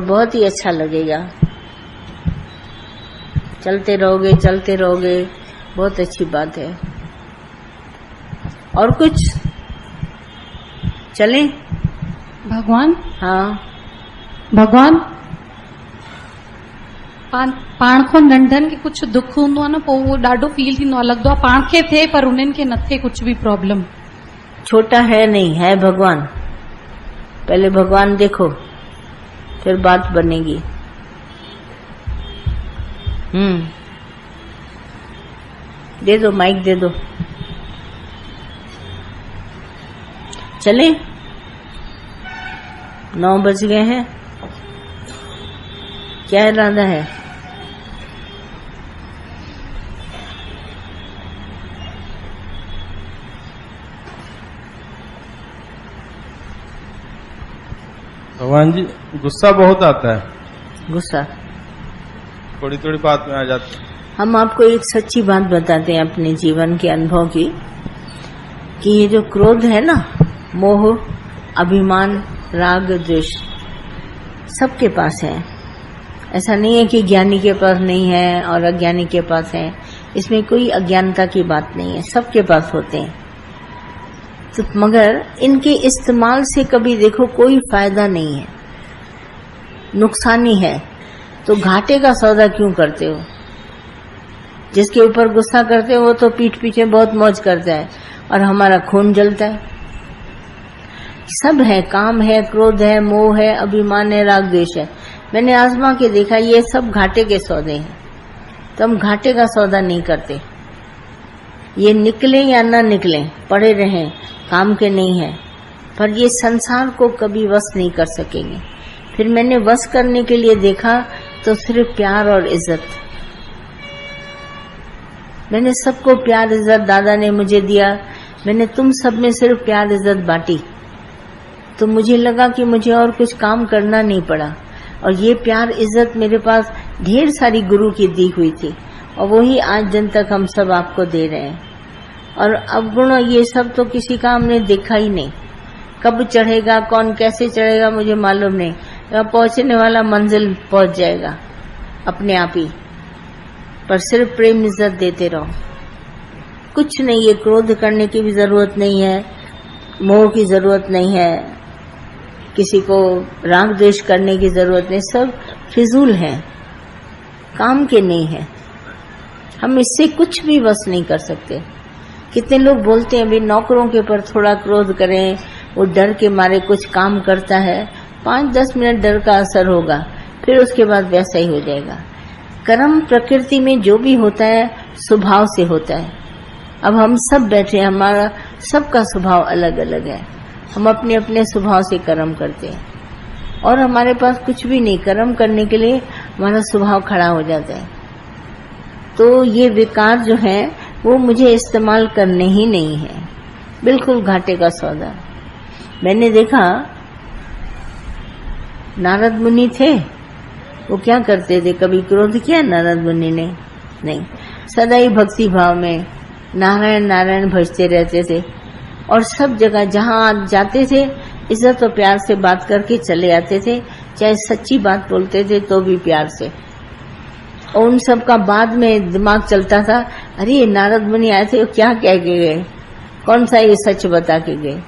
बहुत ही अच्छा लगेगा। चलते रहोगे, बहुत अच्छी बात है। और कुछ चलें? भगवान, हाँ भगवान पाण को नंढनि खे कुछ दुख हूंदो आहे न, पोइ उहो ॾाढो फील थींदो आहे, लॻंदो आहे पाण खे थिए पर उन्हनि खे न थिए कुछ भी प्रॉब्लम। छोटा है नहीं है भगवान। पहले भगवान देखो, फिर बात बनेगी। दे दो माइक, दे दो। चले? 9 बज गए हैं। क्या इरादा है? भगवान जी, गुस्सा बहुत आता है। गुस्सा थोड़ी थोड़ी बात में आ जाता है। हम आपको एक सच्ची बात बताते हैं अपने जीवन के अनुभव की, कि ये जो क्रोध है ना, मोह, अभिमान, राग, द्वेष, सबके पास है। ऐसा नहीं है कि ज्ञानी के पास नहीं है और अज्ञानी के पास है। इसमें कोई अज्ञानता की बात नहीं है, सबके पास होते हैं। तो मगर इनके इस्तेमाल से कभी देखो कोई फायदा नहीं है, नुकसान ही है। तो घाटे का सौदा क्यों करते हो? जिसके ऊपर गुस्सा करते हो वो तो पीठ पीछे बहुत मौज करता है और हमारा खून जलता है। सब है, काम है, क्रोध है, मोह है, अभिमान है, राग द्वेष है। मैंने आजमा के देखा, ये सब घाटे के सौदे हैं। तो हम घाटे का सौदा नहीं करते। ये निकले या ना निकले, पड़े रहें, काम के नहीं है। पर ये संसार को कभी वश नहीं कर सकेंगे। फिर मैंने वश करने के लिए देखा तो सिर्फ प्यार और इज्जत। मैंने सबको प्यार इज्जत दादा ने मुझे दिया। मैंने तुम सब में सिर्फ प्यार इज्जत बांटी, तो मुझे लगा कि मुझे और कुछ काम करना नहीं पड़ा। और ये प्यार इज्जत मेरे पास ढेर सारी गुरु की दी हुई थी, और वही आज दिन तक हम सब आपको दे रहे हैं। और अवगुण ये सब तो किसी का हमने देखा ही नहीं। कब चढ़ेगा, कौन कैसे चढ़ेगा मुझे मालूम नहीं। पहुंचने वाला मंजिल पहुंच जाएगा अपने आप ही। पर सिर्फ प्रेम इज्जत देते रहो, कुछ नहीं। ये क्रोध करने की भी जरूरत नहीं है, मोह की जरूरत नहीं है, किसी को राग द्वेष करने की जरूरत नहीं। सब फिजूल है, काम के नहीं है। हम इससे कुछ भी वश नहीं कर सकते। कितने लोग बोलते हैं भी नौकरों के पर थोड़ा क्रोध करें, वो डर के मारे कुछ काम करता है, 5-10 मिनट डर का असर होगा, फिर उसके बाद वैसा ही हो जाएगा। कर्म प्रकृति में जो भी होता है स्वभाव से होता है। अब हम सब बैठे हैं, हमारा सबका स्वभाव अलग अलग है। हम अपने अपने स्वभाव से कर्म करते हैं और हमारे पास कुछ भी नहीं, कर्म करने के लिए हमारा स्वभाव खड़ा हो जाता है। तो ये विकार जो है वो मुझे इस्तेमाल करने ही नहीं है, बिल्कुल घाटे का सौदा। मैंने देखा नारद मुनि थे, वो क्या करते थे? कभी क्रोध किया नारद मुनि ने? नहीं, सदा ही भक्ति भाव में नारायण नारायण भजते रहते थे। और सब जगह जहाँ जाते थे इज्जत और प्यार से बात करके चले आते थे, चाहे सच्ची बात बोलते थे तो भी प्यार से। और उन सब का बाद में दिमाग चलता था, अरे ये नारद मुनि आए थे, वो क्या कह के गए, कौन सा ये सच बता के गए।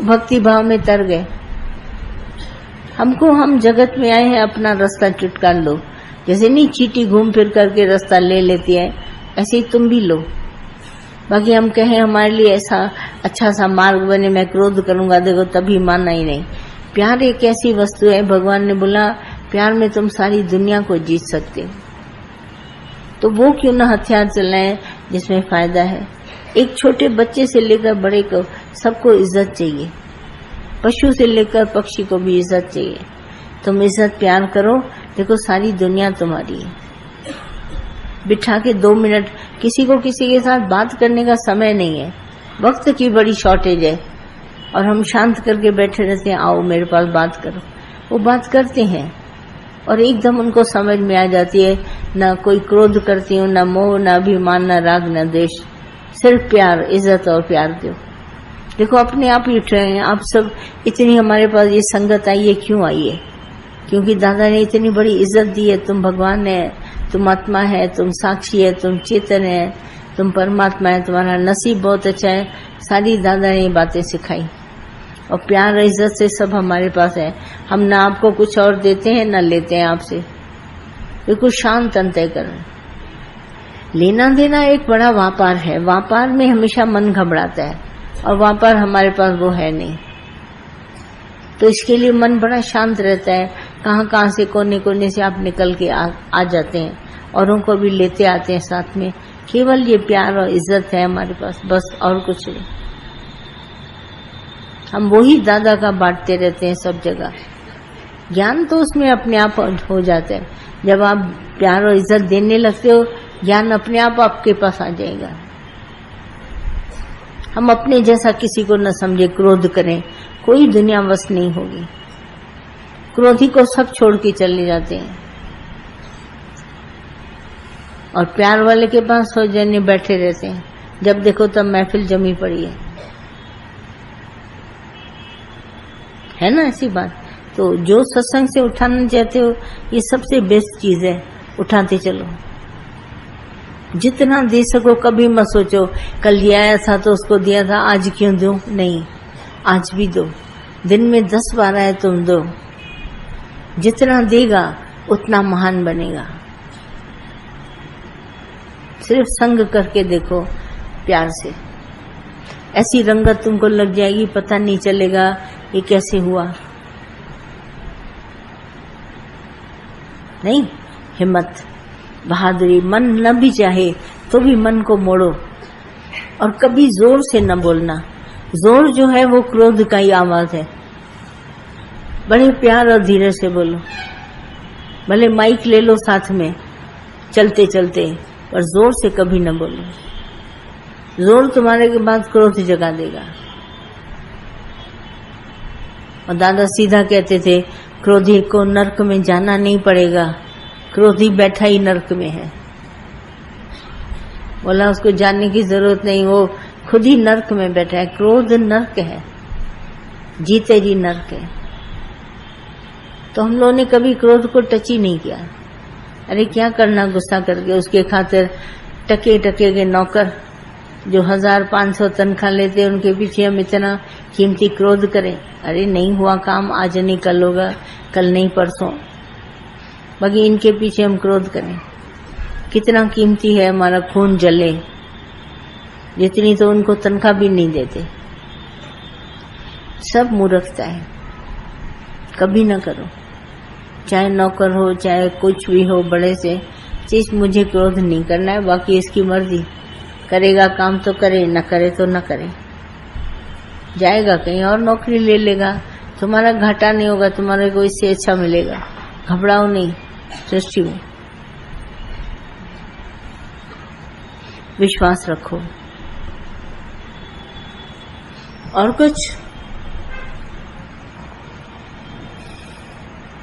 भक्ति भाव में तर गए। हमको, हम जगत में आए हैं, अपना रास्ता चुटका लो। जैसे नहीं चींटी घूम फिर करके रास्ता ले लेती है, ऐसे ही तुम भी लो। बाकी हम कहें हमारे लिए ऐसा अच्छा सा मार्ग बने, मैं क्रोध करूंगा, देखो तभी मानना ही नहीं। प्यार एक ऐसी वस्तु है, भगवान ने बोला प्यार में तुम सारी दुनिया को जीत सकते हो। तो वो क्यों ना हथियार चलाएं जिसमें फायदा है। एक छोटे बच्चे से लेकर बड़े को सबको इज्जत चाहिए, पशु से लेकर पक्षी को भी इज्जत चाहिए। तुम इज्जत प्यार करो, देखो सारी दुनिया तुम्हारी है। बिठा के 2 मिनट किसी को किसी के साथ बात करने का समय नहीं है, वक्त की बड़ी शॉर्टेज है, और हम शांत करके बैठे रहते हैं, आओ मेरे पास बात करो। वो बात करते हैं और एकदम उनको समझ में आ जाती है, ना कोई क्रोध करती हूँ, ना मोह, ना अभिमान, ना राग, ना द्वेष, सिर्फ प्यार, इज्जत और प्यार दो। देखो अपने आप ही उठ रहे हैं आप सब। इतनी हमारे पास ये संगत आई है, क्यों आई है? क्योंकि दादा ने इतनी बड़ी इज्जत दी है, तुम भगवान है, तुम आत्मा है, तुम साक्षी है, तुम चेतन है, तुम परमात्मा है, तुम्हारा नसीब बहुत अच्छा है। सारी दादा ने ये बातें सिखाई और प्यार और इज्जत से सब हमारे पास है। हम ना आपको कुछ और देते हैं ना लेते हैं आपसे, बिल्कुल शांत अंतःकरण। लेना देना एक बड़ा व्यापार है, व्यापार में हमेशा मन घबराता है और व्यापार हमारे पास वो है नहीं, तो इसके लिए मन बड़ा शांत रहता है। कहाँ कहाँ से कोने कोने से आप निकल के आ जाते हैं, औरों को भी लेते आते हैं साथ में। केवल ये प्यार और इज्जत है हमारे पास, बस और कुछ नहीं। हम वही दादा का बांटते रहते हैं सब जगह। ज्ञान तो उसमें अपने आप हो जाता है। जब आप प्यार और इज्जत देने लगते हो, ज्ञान अपने आप आपके पास आ जाएगा। हम अपने जैसा किसी को न समझे, क्रोध करें, कोई दुनिया वश नहीं होगी। क्रोधी को सब छोड़ के चले जाते हैं और प्यार वाले के पास सौजन्य बैठे रहते हैं। जब देखो तब महफिल जमी पड़ी है ना ऐसी बात। तो जो सत्संग से उठाना चाहते हो, ये सबसे बेस्ट चीज है, उठाते चलो। जितना दे सको, कभी मत सोचो कल ये आया था तो उसको दिया था, आज क्यों दूं। नहीं, आज भी दो। दिन में 10 बार आए तुम दो। जितना देगा उतना महान बनेगा। सिर्फ संग करके देखो प्यार से, ऐसी रंगत तुमको लग जाएगी, पता नहीं चलेगा ये कैसे हुआ। नहीं, हिम्मत, बहादुरी। मन न भी चाहे तो भी मन को मोड़ो और कभी जोर से न बोलना। जोर जो है वो क्रोध का ही आवाज है। बड़े प्यार और धीरे से बोलो। भले माइक ले लो साथ में चलते चलते, पर जोर से कभी न बोलो। जोर तुम्हारे के बाद क्रोध जगा देगा। और दादा सीधा कहते थे, क्रोधी को नरक में जाना नहीं पड़ेगा, क्रोधी बैठा ही नरक में है। बोला उसको जानने की जरूरत नहीं, वो खुद ही नरक में बैठा है। क्रोध नरक है, जीते जी नरक है। तो हम लोगों ने कभी क्रोध को टच ही नहीं किया। अरे क्या करना गुस्सा करके, उसके खातिर टके टके के नौकर जो 1500 तनख्वाह लेते, उनके पीछे हम इतना कीमती क्रोध करें। अरे नहीं हुआ काम, आज नहीं कल होगा, कल नहीं परसों, बाकी इनके पीछे हम क्रोध करें। कितना कीमती है हमारा खून जले, जितनी तो उनको तनख्वाह भी नहीं देते। सब मूर्खता है, कभी ना करो। चाहे नौकर हो, चाहे कुछ भी हो, बड़े से चीज, मुझे क्रोध नहीं करना है, बाकी इसकी मर्जी। करेगा काम तो करे, न करे तो न करे। जाएगा कहीं और नौकरी ले लेगा, तुम्हारा घाटा नहीं होगा, तुम्हारे को इससे अच्छा मिलेगा। घबराओ नहीं, सृष्टि में विश्वास रखो। और कुछ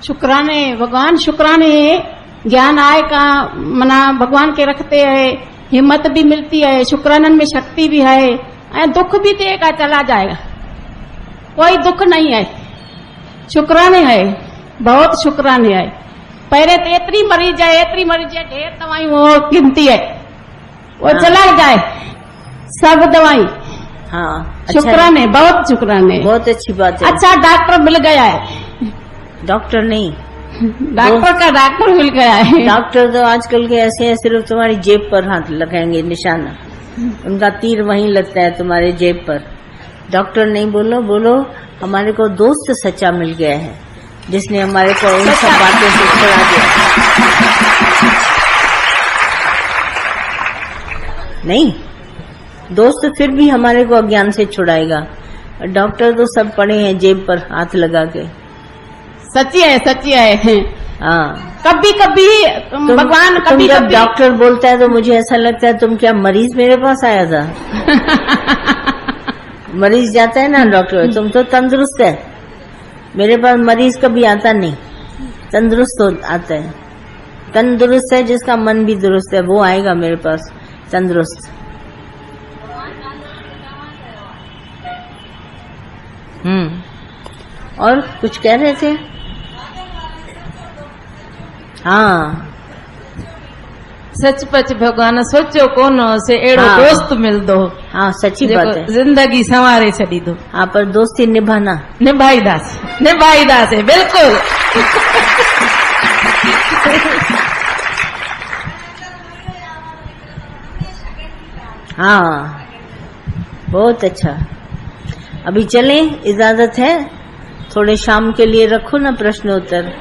शुक्राने भगवान, शुक्राने ज्ञान आए का मना भगवान के रखते हैं, हिम्मत भी मिलती है, शुक्रानन में शक्ति भी है, दुख भी देगा चला जाएगा, कोई दुख नहीं है। शुक्राने है, बहुत शुक्राने है। पहले तो इतनी मरीज है, ढेर दवाई वो गिनती है, वो हाँ। चला जाए सब दवाई। हाँ, अच्छा, शुक्राने, बहुत शुक्राने, बहुत अच्छी बात है। अच्छा डॉक्टर मिल गया है। डॉक्टर नहीं, डॉक्टर का डॉक्टर मिल गया है। डॉक्टर तो आजकल के ऐसे हैं, सिर्फ तुम्हारी जेब पर हाथ लगाएंगे, निशाना उनका तीर वहीं लगता है तुम्हारे जेब पर। डॉक्टर नहीं बोलो, बोलो हमारे को दोस्त सच्चा मिल गया है, जिसने हमारे को इन सब बातों से छुड़ा दिया। नहीं, दोस्त फिर भी हमारे को अज्ञान से छुड़ाएगा, डॉक्टर तो सब पड़े हैं जेब पर हाथ लगा के। सच्ची है, सच्ची है। हाँ, कभी कभी भगवान, कभी जब कभी डॉक्टर बोलता है तो मुझे ऐसा लगता है तुम क्या मरीज मेरे पास आया था। मरीज जाता है ना डॉक्टर, तुम तो तंदुरुस्त है, मेरे पास मरीज कभी आता नहीं, तंदुरुस्त आता है। तंदुरुस्त है जिसका मन भी दुरुस्त है, वो आएगा मेरे पास तंदुरुस्त। और कुछ कह रहे थे? हाँ सचपच भगवान सोचो कोन से एड़ो हाँ। दोस्त मिल दो हाँ सच्ची बात है। जिंदगी संवारे छड़ी दो। हाँ पर दोस्ती निभाना। निभाईदास है बिल्कुल। हाँ बहुत अच्छा। अभी चलें, इजाजत है? थोड़े शाम के लिए रखो ना प्रश्नोत्तर।